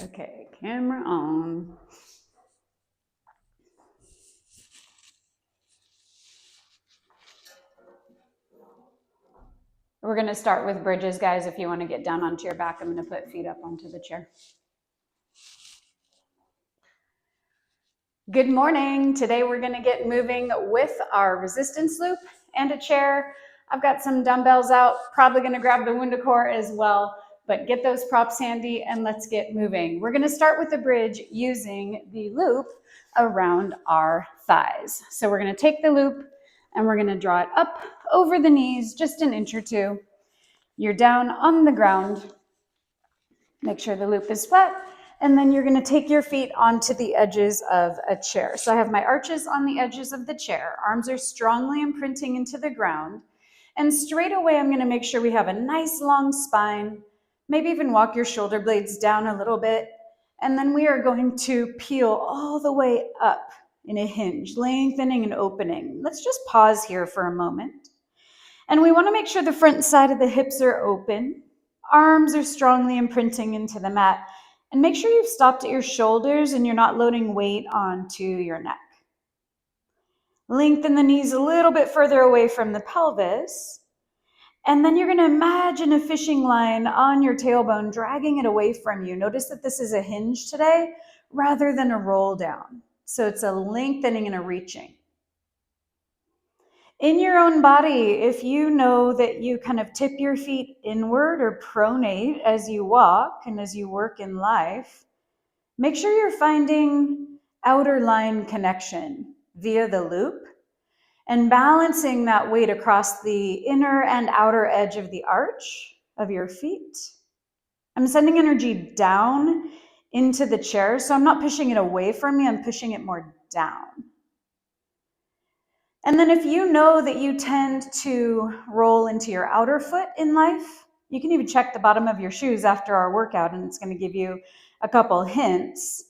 Okay, camera on. We're going to start with bridges, guys. If you want to get down onto your back, I'm going to put feet up onto the chair. Good morning. Today we're going to get moving with our resistance loop and a chair. I've got some dumbbells out, probably going to grab the wundacore as well, but get those props handy and let's get moving. We're going to start with the bridge using the loop around our thighs. So we're going to take the loop and we're going to draw it up over the knees, just an inch or two. You're down on the ground. Make sure the loop is flat. And then you're going to take your feet onto the edges of a chair. So I have my arches on the edges of the chair. Arms are strongly imprinting into the ground. And straight away, I'm going to make sure we have a nice long spine. Maybe even walk your shoulder blades down a little bit. And then we are going to peel all the way up in a hinge, lengthening and opening. Let's just pause here for a moment. And we want to make sure the front side of the hips are open. Arms are strongly imprinting into the mat. And make sure you've stopped at your shoulders and you're not loading weight onto your neck. Lengthen the knees a little bit further away from the pelvis. And then you're going to imagine a fishing line on your tailbone, dragging it away from you. Notice that this is a hinge today rather than a roll down. So it's a lengthening and a reaching. In your own body, if you know that you kind of tip your feet inward or pronate as you walk and as you work in life, make sure you're finding outer line connection via the loop and balancing that weight across the inner and outer edge of the arch of your feet. I'm sending energy down into the chair, so I'm not pushing it away from me, I'm pushing it more down. And then if you know that you tend to roll into your outer foot in life, you can even check the bottom of your shoes after our workout and it's going to give you a couple hints.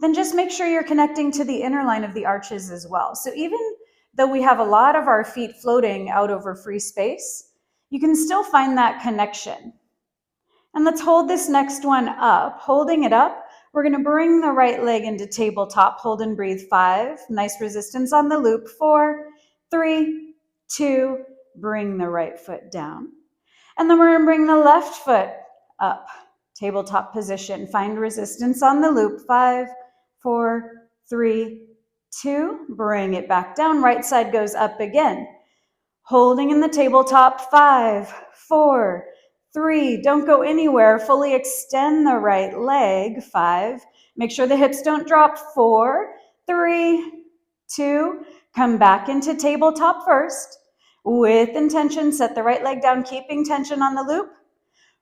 Then just make sure you're connecting to the inner line of the arches as well. So even though we have a lot of our feet floating out over free space, you can still find that connection. And let's hold this next one up. Holding it up, we're going to bring the right leg into tabletop. Hold and breathe. 5. Nice resistance on the loop. 4, 3, 2. Bring the right foot down. And then we're going to bring the left foot up. Tabletop position. Find resistance on the loop. 5, 4, 3, 2. Bring it back down. Right side goes up again. Holding in the tabletop. 5, 4, 3, don't go anywhere. Fully extend the right leg. 5, make sure the hips don't drop. 4, 3, 2, come back into tabletop first. With intention, set the right leg down, keeping tension on the loop.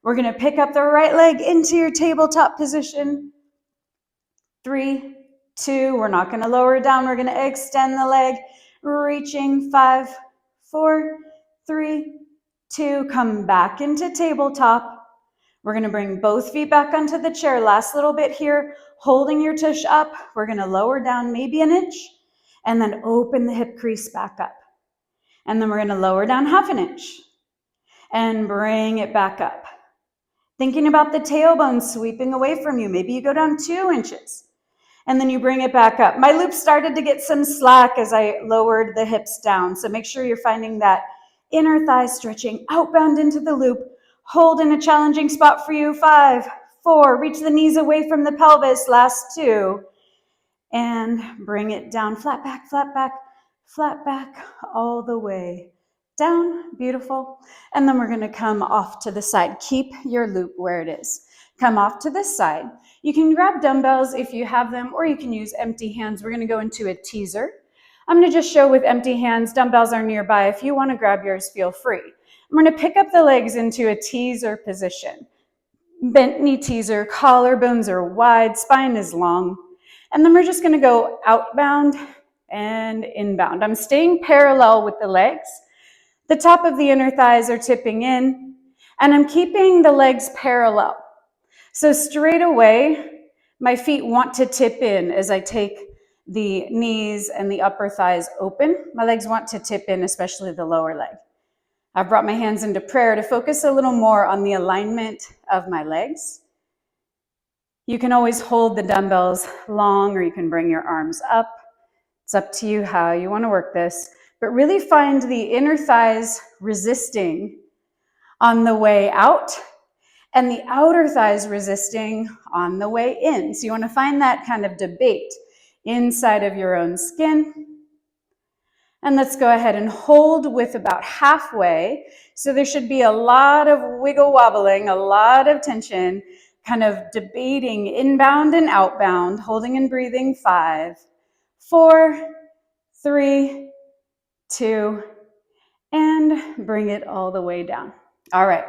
We're going to pick up the right leg into your tabletop position. 3, 2, we're not going to lower it down. We're going to extend the leg, reaching. 5, 4, 3, 2, come back into tabletop. We're going to bring both feet back onto the chair. Last little bit here, holding your tush up. We're going to lower down maybe an inch and then open the hip crease back up. And then we're going to lower down half an inch and bring it back up. Thinking about the tailbone sweeping away from you. Maybe you go down 2 inches and then you bring it back up. My loop started to get some slack as I lowered the hips down. So make sure you're finding that inner thigh stretching outbound into the loop. Hold in a challenging spot for you. 5, 4, reach the knees away from the pelvis. Last 2. And bring it down. Flat back, flat back, flat back, all the way down. Beautiful. And then we're going to come off to the side. Keep your loop where it is. Come off to this side. You can grab dumbbells if you have them, or you can use empty hands. We're going to go into a teaser. I'm going to just show with empty hands. Dumbbells are nearby. If you want to grab yours, feel free. I'm going to pick up the legs into a teaser position. Bent knee teaser, collarbones are wide, spine is long. And then we're just going to go outbound and inbound. I'm staying parallel with the legs. The top of the inner thighs are tipping in, and I'm keeping the legs parallel. So straight away, my feet want to tip in as I take the knees and the upper thighs open. My legs want to tip in, especially the lower leg. I've brought my hands into prayer to focus a little more on the alignment of my legs. You can always hold the dumbbells long, or you can bring your arms up. It's up to you how you want to work this, but really find the inner thighs resisting on the way out and the outer thighs resisting on the way in. So you want to find that kind of debate inside of your own skin. And let's go ahead and hold with about halfway. So there should be a lot of wiggle wobbling, a lot of tension, kind of debating inbound and outbound, holding and breathing. 5, 4, 3, 2, and bring it all the way down. All right,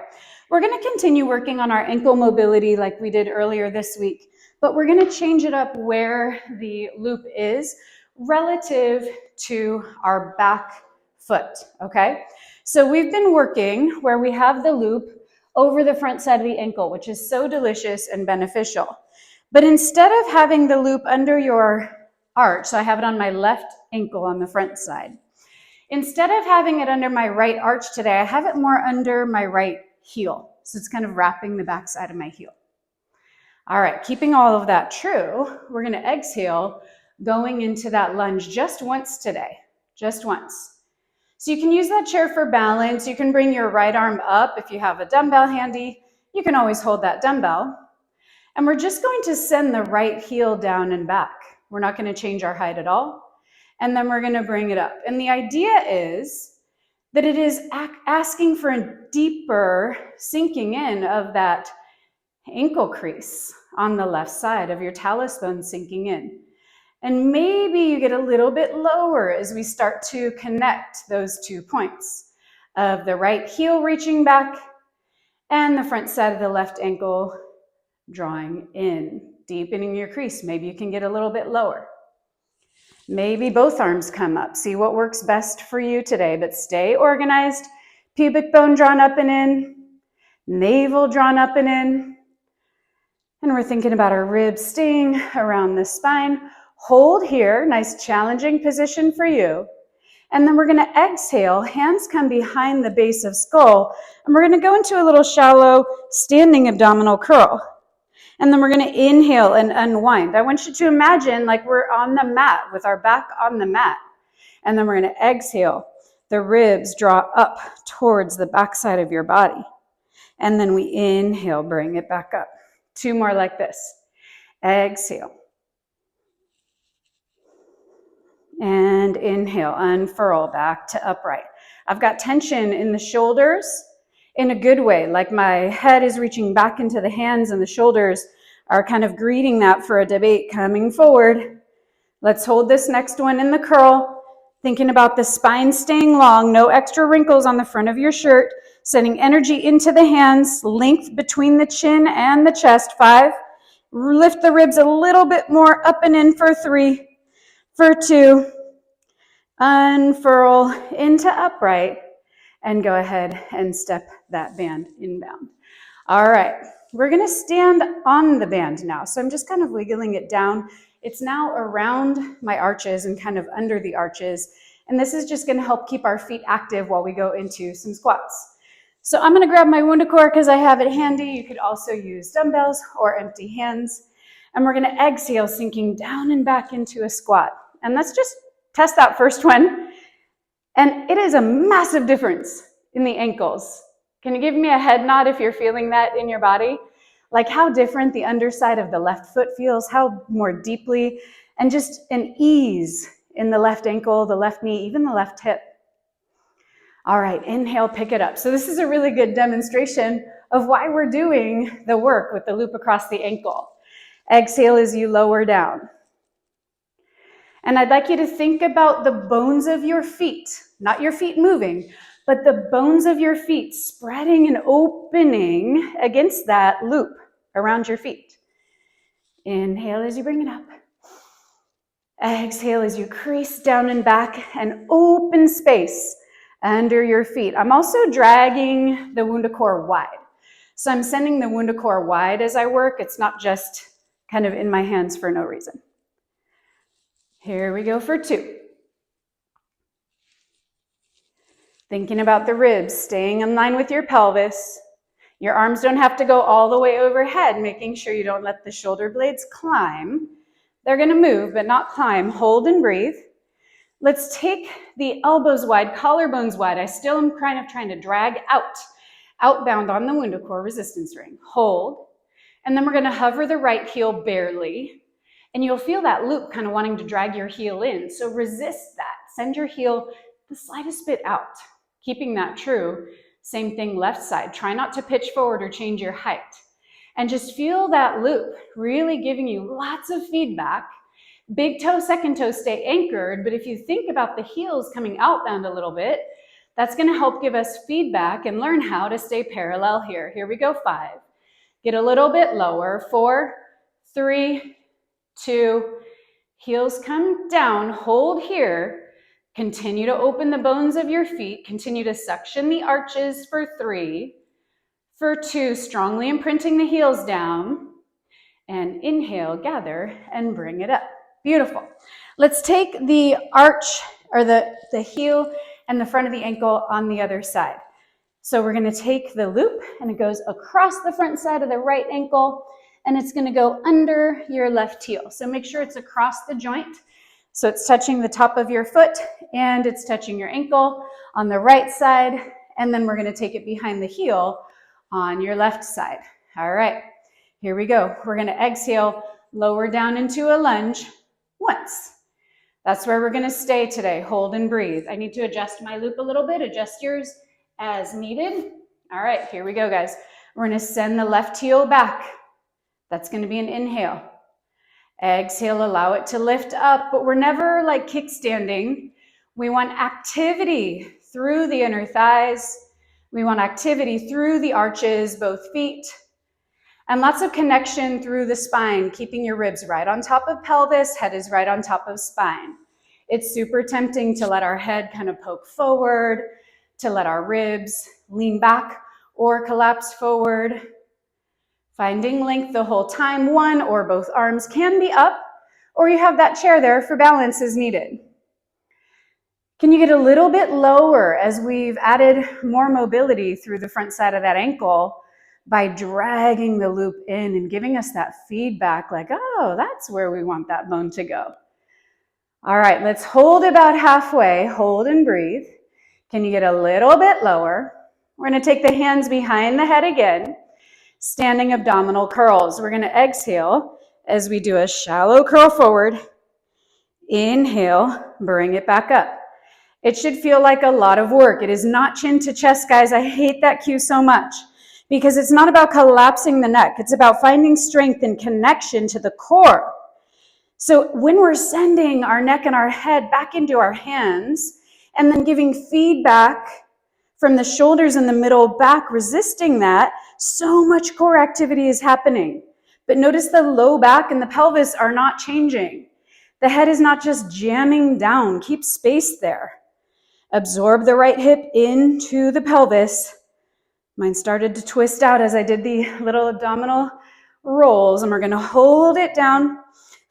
we're going to continue working on our ankle mobility like we did earlier this week, but we're going to change it up where the loop is relative to our back foot, okay? So we've been working where we have the loop over the front side of the ankle, which is so delicious and beneficial. But instead of having the loop under your arch, so I have it on my left ankle on the front side, instead of having it under my right arch today, I have it more under my right heel. So it's kind of wrapping the backside of my heel. All right, keeping all of that true, we're going to exhale, going into that lunge just once today, just once. So you can use that chair for balance. You can bring your right arm up if you have a dumbbell handy. You can always hold that dumbbell. And we're just going to send the right heel down and back. We're not going to change our height at all. And then we're going to bring it up. And the idea is that it is asking for a deeper sinking in of that ankle crease on the left side of your talus bone sinking in. And maybe you get a little bit lower as we start to connect those 2 points of the right heel reaching back and the front side of the left ankle drawing in, deepening your crease. Maybe you can get a little bit lower. Maybe both arms come up. See what works best for you today, but stay organized. Pubic bone drawn up and in, navel drawn up and in. And we're thinking about our ribs staying around the spine. Hold here, nice challenging position for you. And then we're going to exhale, hands come behind the base of skull, and we're going to go into a little shallow standing abdominal curl. And then we're going to inhale and unwind. I want you to imagine like we're on the mat with our back on the mat. And then we're going to exhale. The ribs draw up towards the backside of your body. And then we inhale, bring it back up. 2 more like this. Exhale. And inhale, unfurl back to upright. I've got tension in the shoulders in a good way, like my head is reaching back into the hands and the shoulders are kind of greeting that for a debate coming forward. Let's hold this next one in the curl, thinking about the spine staying long, no extra wrinkles on the front of your shirt, sending energy into the hands, length between the chin and the chest. 5, lift the ribs a little bit more up and in for 3, for 2, unfurl into upright, and go ahead and step that band inbound. All right, we're gonna stand on the band now. So I'm just kind of wiggling it down. It's now around my arches and kind of under the arches. And this is just gonna help keep our feet active while we go into some squats. So I'm gonna grab my wundacore because I have it handy. You could also use dumbbells or empty hands. And we're gonna exhale, sinking down and back into a squat. And let's just test that first one. And it is a massive difference in the ankles. Can you give me a head nod if you're feeling that in your body? Like how different the underside of the left foot feels, how more deeply, and just an ease in the left ankle, the left knee, even the left hip. All right, inhale, pick it up. So this is a really good demonstration of why we're doing the work with the loop across the ankle. Exhale as you lower down. And I'd like you to think about the bones of your feet, not your feet moving, but the bones of your feet spreading and opening against that loop around your feet. Inhale as you bring it up. Exhale as you crease down and back and open space under your feet. I'm also dragging the wundacore wide. So I'm sending the wundacore wide as I work. It's not just kind of in my hands for no reason. Here we go for 2. Thinking about the ribs, staying in line with your pelvis. Your arms don't have to go all the way overhead, making sure you don't let the shoulder blades climb. They're going to move, but not climb. Hold and breathe. Let's take the elbows wide, collarbones wide. I still am kind of trying to drag out, outbound on the wundacore resistance ring. Hold. And then we're going to hover the right heel barely. And you'll feel that loop kind of wanting to drag your heel in. So resist that. Send your heel the slightest bit out, keeping that true. Same thing left side. Try not to pitch forward or change your height. And just feel that loop really giving you lots of feedback. Big toe, second toe stay anchored, but if you think about the heels coming outbound a little bit, that's going to help give us feedback and learn how to stay parallel here. Here we go, 5. Get a little bit lower, 4, 3, 2, heels come down, hold here. Continue to open the bones of your feet. Continue to suction the arches for 3. For 2, strongly imprinting the heels down. And inhale, gather, and bring it up. Beautiful. Let's take the arch, or the heel and the front of the ankle on the other side. So we're going to take the loop, and it goes across the front side of the right ankle, and it's going to go under your left heel. So make sure it's across the joint. So it's touching the top of your foot, and it's touching your ankle on the right side, and then we're going to take it behind the heel on your left side. All right, here we go. We're going to exhale, lower down into a lunge once. That's where we're going to stay today. Hold and breathe. I need to adjust my loop a little bit. Adjust yours as needed. All right, here we go, guys. We're going to send the left heel back. That's going to be an inhale. Exhale, allow it to lift up, but we're never like kickstanding. We want activity through the inner thighs. We want activity through the arches, both feet. And lots of connection through the spine, keeping your ribs right on top of pelvis, head is right on top of spine. It's super tempting to let our head kind of poke forward, to let our ribs lean back or collapse forward. Finding length the whole time. One or both arms can be up, or you have that chair there for balance as needed. Can you get a little bit lower as we've added more mobility through the front side of that ankle by dragging the loop in and giving us that feedback like, oh, that's where we want that bone to go. All right, let's hold about halfway. Hold and breathe. Can you get a little bit lower? We're going to take the hands behind the head again. Standing abdominal curls. We're going to exhale as we do a shallow curl forward. Inhale, bring it back up. It should feel like a lot of work. It is not chin to chest, guys. I hate that cue so much because it's not about collapsing the neck. It's about finding strength and connection to the core. So when we're sending our neck and our head back into our hands and then giving feedback from the shoulders and the middle back, resisting that, so much core activity is happening. But notice the low back and the pelvis are not changing. The head is not just jamming down. Keep space there. Absorb the right hip into the pelvis. Mine started to twist out as I did the little abdominal rolls, and we're going to hold it down.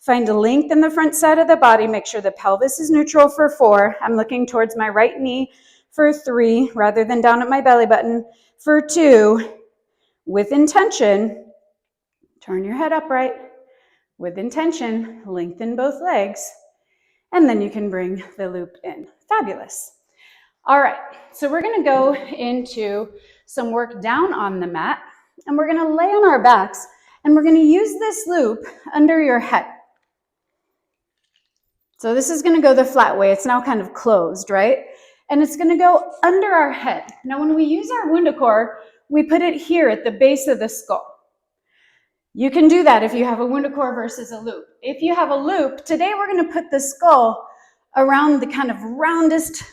Find a length in the front side of the body. Make sure the pelvis is neutral for 4. I'm looking towards my right knee for 3, rather than down at my belly button for 2. With intention, turn your head upright. With intention, lengthen both legs, and then you can bring the loop in. Fabulous. All right, so we're going to go into some work down on the mat, and we're going to lay on our backs, and we're going to use this loop under your head. So this is going to go the flat way. It's now kind of closed, right? And it's going to go under our head. Now, when we use our wundacore, we put it here at the base of the skull. You can do that if you have a wundacore versus a loop. If you have a loop, today we're going to put the skull around the kind of roundest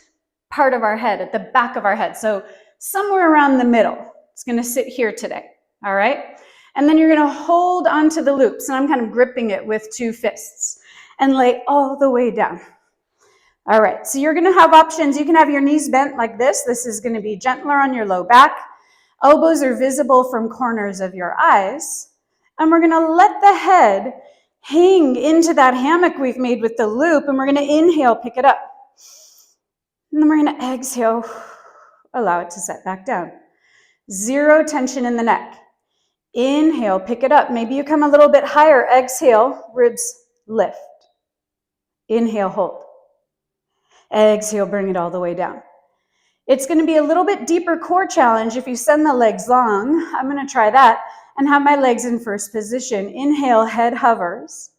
part of our head, at the back of our head. So somewhere around the middle. It's going to sit here today, all right? And then you're going to hold onto the loops, and I'm kind of gripping it with 2 fists, and lay all the way down. All right, so you're going to have options. You can have your knees bent like this. This is going to be gentler on your low back. Elbows are visible from corners of your eyes. And we're going to let the head hang into that hammock we've made with the loop, and we're going to inhale, pick it up. And then we're going to exhale, allow it to set back down. Zero tension in the neck. Inhale, pick it up. Maybe you come a little bit higher. Exhale, ribs lift. Inhale, hold. Exhale, bring it all the way down. It's going to be a little bit deeper core challenge if you send the legs long. I'm going to try that and have my legs in first position. Inhale, head hovers.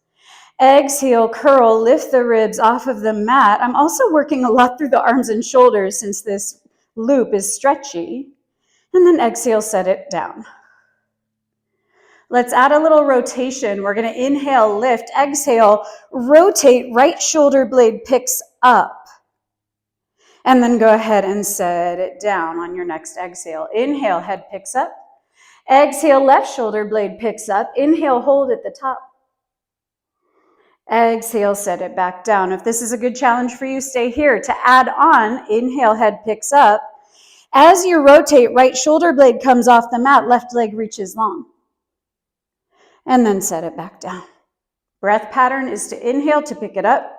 Exhale, curl, lift the ribs off of the mat. I'm also working a lot through the arms and shoulders since this loop is stretchy. And then exhale, set it down. Let's add a little rotation. We're going to inhale, lift, exhale, rotate, right shoulder blade picks up. And then go ahead and set it down on your next exhale. Inhale, head picks up. Exhale, left shoulder blade picks up. Inhale, hold at the top. Exhale, set it back down. If this is a good challenge for you, stay here. To add on, inhale, head picks up. As you rotate, right shoulder blade comes off the mat, left leg reaches long. And then set it back down. Breath pattern is to inhale to pick it up.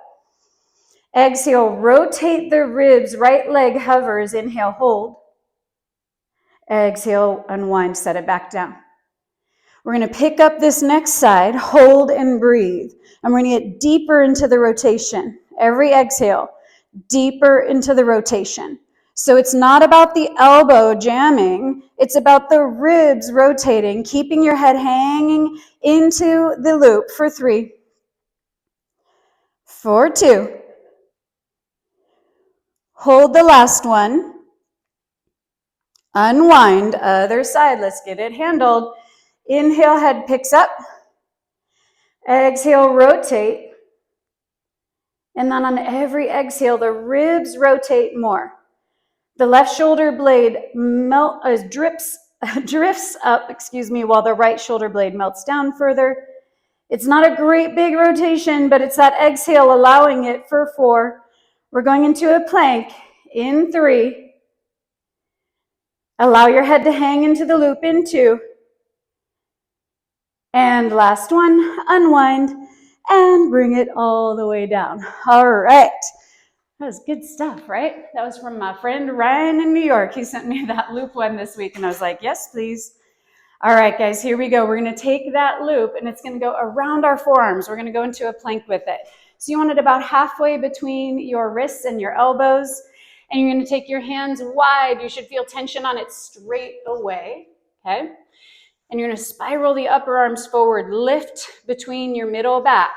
Exhale, rotate the ribs, right leg hovers, inhale, hold. Exhale, unwind, set it back down. We're going to pick up this next side, hold and breathe. And we're going to get deeper into the rotation. Every exhale, deeper into the rotation. So it's not about the elbow jamming, it's about the ribs rotating, keeping your head hanging into the loop for 3, for 2. Hold the last one. Unwind, other side. Let's get it handled. Inhale, head picks up. Exhale, rotate. And then on every exhale, the ribs rotate more. The left shoulder blade drifts up, while the right shoulder blade melts down further. It's not a great big rotation, but it's that exhale allowing it for 4. We're going into a plank in 3. Allow your head to hang into the loop in 2. And last one, unwind and bring it all the way down. All right. That was good stuff, right? That was from my friend Ryan in New York. He sent me that loop one this week, and I was like, yes, please. All right, guys, here we go. We're going to take that loop, and it's going to go around our forearms. We're going to go into a plank with it. So you want it about halfway between your wrists and your elbows, and you're going to take your hands wide. You should feel tension on it straight away, okay? And you're going to spiral the upper arms forward, lift between your middle back.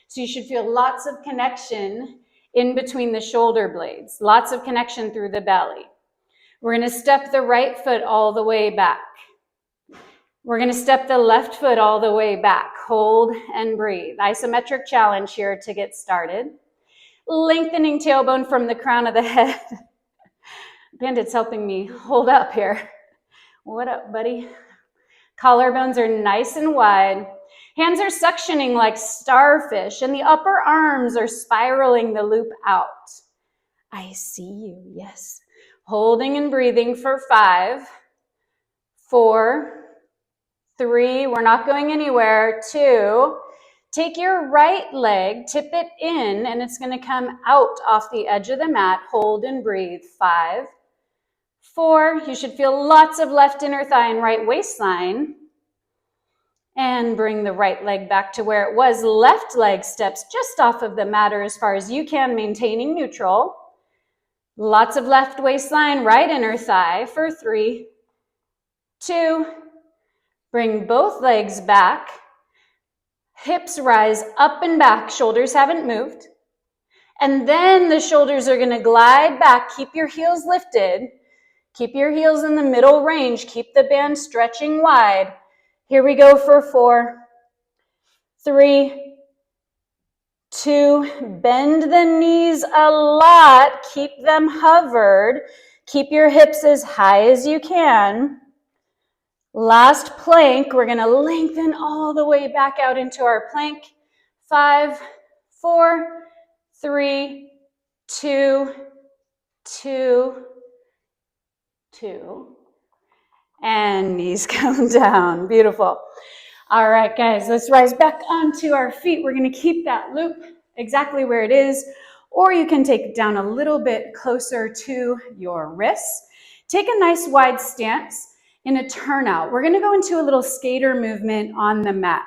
So you should feel lots of connection in between the shoulder blades, lots of connection through the belly. We're going to step the right foot all the way back. We're going to step the left foot all the way back. Hold and breathe. Isometric challenge here to get started. Lengthening tailbone from the crown of the head. Bandit's helping me hold up here. What up, buddy? Collarbones are nice and wide. Hands are suctioning like starfish, and the upper arms are spiraling the loop out. I see you, yes. Holding and breathing for 5, 4, 3, we're not going anywhere, 2. Take your right leg, tip it in, and it's going to come out off the edge of the mat. Hold and breathe, 5, 4. You should feel lots of left inner thigh and right waistline. And bring the right leg back to where it was. Left leg steps just off of the mat or as far as you can, maintaining neutral. Lots of left waistline, right inner thigh for 3, 2. Bring both legs back. Hips rise up and back. Shoulders haven't moved. And then the shoulders are going to glide back. Keep your heels lifted. Keep your heels in the middle range. Keep the band stretching wide. Here we go for 4, 3, 2. Bend the knees a lot. Keep them hovered. Keep your hips as high as you can. Last plank. We're going to lengthen all the way back out into our plank. 5, 4, 3, 2, 2, 2. And knees come down. Beautiful. All right, guys, let's rise back onto our feet. We're going to keep that loop exactly where it is, or you can take it down a little bit closer to your wrists. Take a nice wide stance. in a turnout. We're gonna go into a little skater movement on the mat.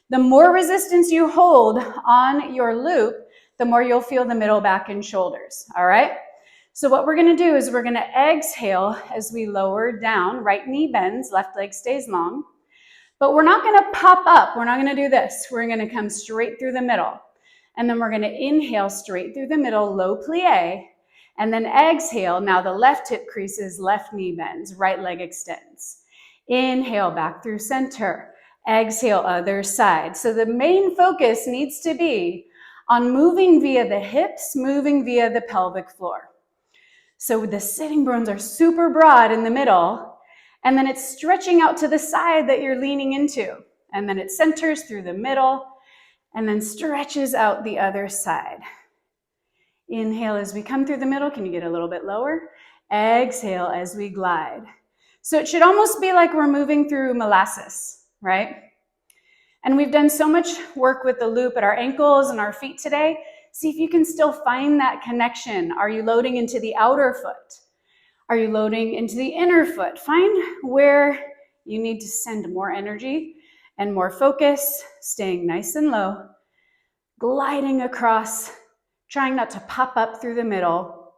The more resistance you hold on your loop, the more you'll feel the middle back and shoulders, all right? So what we're gonna do is we're gonna exhale as we lower down, right knee bends, left leg stays long. But we're not gonna pop up, we're not gonna do this. We're gonna come straight through the middle. And then we're gonna inhale straight through the middle, low plie, and then exhale. Now the left hip creases, left knee bends, right leg extends. Inhale back through center. Exhale, other side. So the main focus needs to be on moving via the hips, moving via the pelvic floor. So the sitting bones are super broad in the middle, and then it's stretching out to the side that you're leaning into. And then it centers through the middle, and then stretches out the other side. Inhale as we come through the middle. Can you get a little bit lower? Exhale as we glide. So it should almost be like we're moving through molasses, right? And we've done so much work with the loop at our ankles and our feet today. See if you can still find that connection. Are you loading into the outer foot? Are you loading into the inner foot? Find where you need to send more energy and more focus, staying nice and low, gliding across, trying not to pop up through the middle,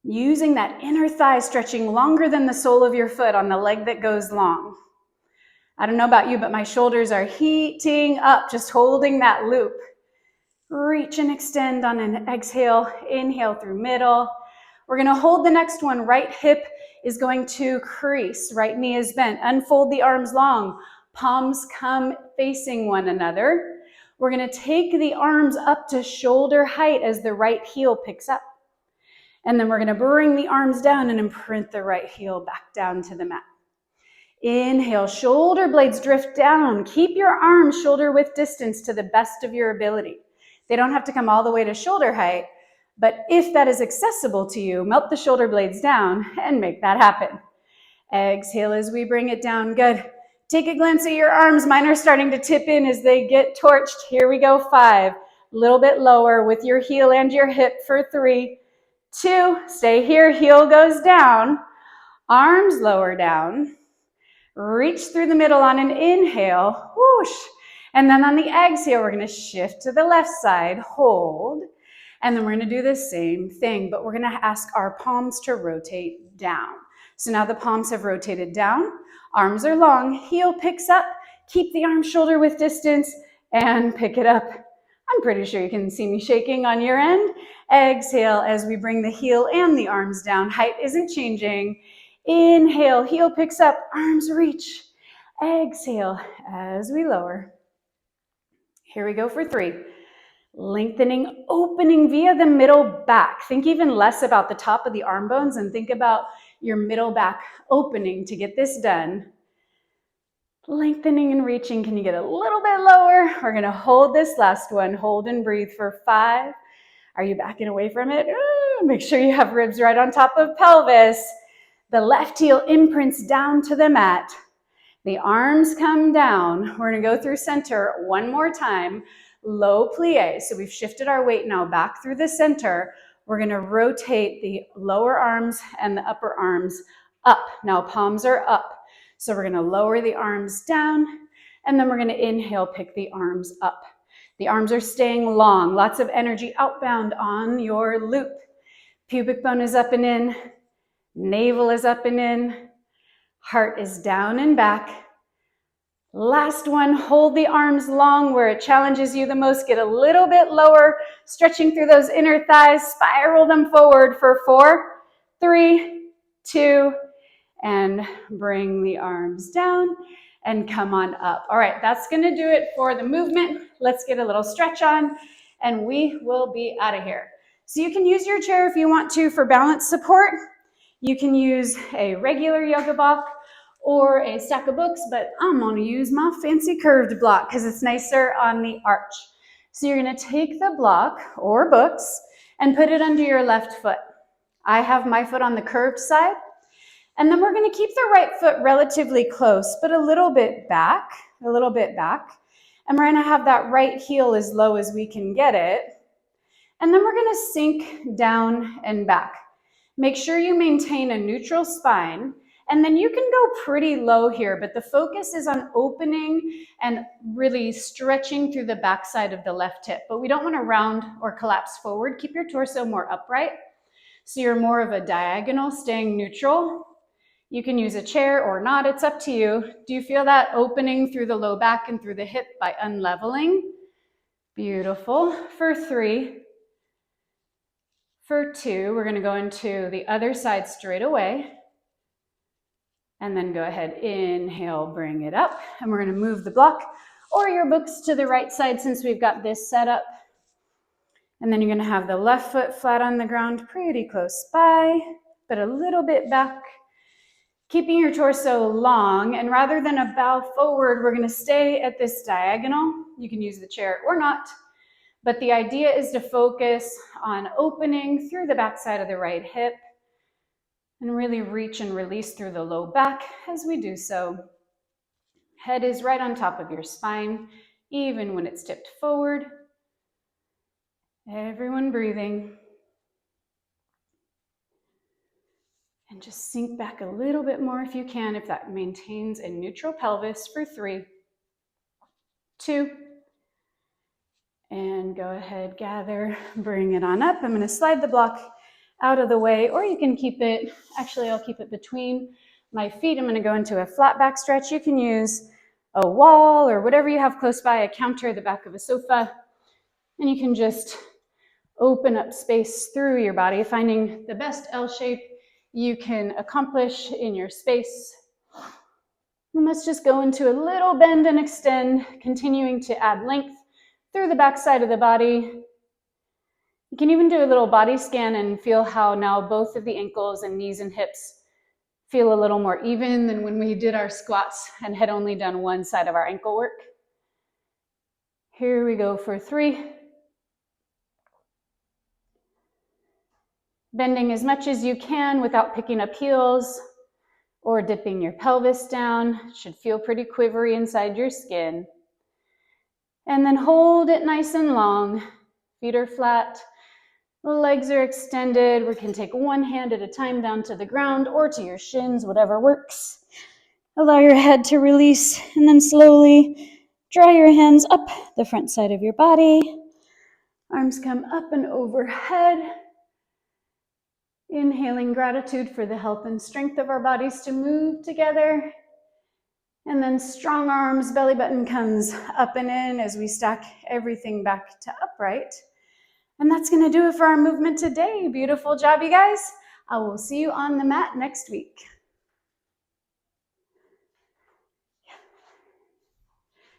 using that inner thigh stretching longer than the sole of your foot on the leg that goes long. I don't know about you, but my shoulders are heating up, just holding that loop. Reach and extend on an exhale, inhale through middle. We're gonna hold the next one. Right hip is going to crease, right knee is bent. Unfold the arms long, palms come facing one another. We're gonna take the arms up to shoulder height as the right heel picks up. And then we're gonna bring the arms down and imprint the right heel back down to the mat. Inhale, shoulder blades drift down. Keep your arms shoulder width distance to the best of your ability. They don't have to come all the way to shoulder height, but if that is accessible to you, melt the shoulder blades down and make that happen. Exhale as we bring it down. Good. Take a glance at your arms. Mine are starting to tip in as they get torched. Here we go, 5. A little bit lower with your heel and your hip for 3, 2. Stay here, heel goes down. Arms lower down. Reach through the middle on an inhale. Whoosh. And then on the exhale, we're going to shift to the left side, hold, and then we're going to do the same thing, but we're going to ask our palms to rotate down. So now the palms have rotated down, arms are long, heel picks up, keep the arm shoulder width distance, and pick it up. I'm pretty sure you can see me shaking on your end. Exhale as we bring the heel and the arms down. Height isn't changing. Inhale, heel picks up, arms reach. Exhale as we lower. Here we go for 3. Lengthening, opening via the middle back. Think even less about the top of the arm bones and think about your middle back opening to get this done. Lengthening and reaching. Can you get a little bit lower? We're going to hold this last one. Hold and breathe for 5. Are you backing away from it? Ooh, make sure you have ribs right on top of pelvis. The left heel imprints down to the mat. The arms come down. We're going to go through center one more time. Low plie. So we've shifted our weight now back through the center. We're going to rotate the lower arms and the upper arms up. Now palms are up. So we're going to lower the arms down, and then we're going to inhale, pick the arms up. The arms are staying long. Lots of energy outbound on your loop. Pubic bone is up and in. Navel is up and in. Heart is down and back. Last one, hold the arms long where it challenges you the most. Get a little bit lower, stretching through those inner thighs. Spiral them forward for 4, 3, 2, and bring the arms down and come on up. All right, that's gonna do it for the movement. Let's get a little stretch on and we will be out of here. So you can use your chair if you want to for balance support. You can use a regular yoga block or a stack of books, but I'm gonna use my fancy curved block because it's nicer on the arch. So you're gonna take the block or books and put it under your left foot. I have my foot on the curved side, and then we're gonna keep the right foot relatively close, but a little bit back. And we're gonna have that right heel as low as we can get it. And then we're gonna sink down and back. Make sure you maintain a neutral spine And then you can go pretty low here, but the focus is on opening and really stretching through the backside of the left hip. But we don't want to round or collapse forward. Keep your torso more upright. So you're more of a diagonal, staying neutral. You can use a chair or not, it's up to you. Do you feel that opening through the low back and through the hip by unleveling? Beautiful. For 3. For 2, we're gonna go into the other side straight away. And then go ahead, inhale, bring it up. And we're gonna move the block or your books to the right side since we've got this set up. And then you're gonna have the left foot flat on the ground, pretty close by, but a little bit back. Keeping your torso long, and rather than a bow forward, we're gonna stay at this diagonal. You can use the chair or not, but the idea is to focus on opening through the backside of the right hip and really reach and release through the low back as we do so. Head is right on top of your spine, even when it's tipped forward. Everyone breathing. And just sink back a little bit more if you can, if that maintains a neutral pelvis for 3, 2, and go ahead, gather, bring it on up. I'm gonna slide the block out of the way, or you can keep it, actually I'll keep it between my feet. I'm gonna go into a flat back stretch. You can use a wall or whatever you have close by, a counter, the back of a sofa, and you can just open up space through your body, finding the best L shape you can accomplish in your space. And let's just go into a little bend and extend, continuing to add length through the backside of the body. You can even do a little body scan and feel how now both of the ankles and knees and hips feel a little more even than when we did our squats and had only done one side of our ankle work. Here we go for 3. Bending as much as you can without picking up heels or dipping your pelvis down. It should feel pretty quivery inside your skin. And then hold it nice and long. Feet are flat, legs are extended. We can take one hand at a time down to the ground or to your shins, whatever works. Allow your head to release and then slowly draw your hands up the front side of your body. Arms come up and overhead. Inhaling gratitude for the health and strength of our bodies to move together. And then strong arms, belly button comes up and in as we stack everything back to upright. And that's gonna do it for our movement today. Beautiful job, you guys. I will see you on the mat next week.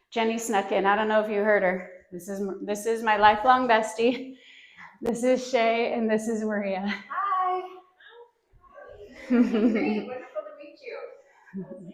Jenny snuck in. I don't know if you heard her. This is my lifelong bestie. This is Shay and this is Maria. Hi. Great. Wonderful to meet you.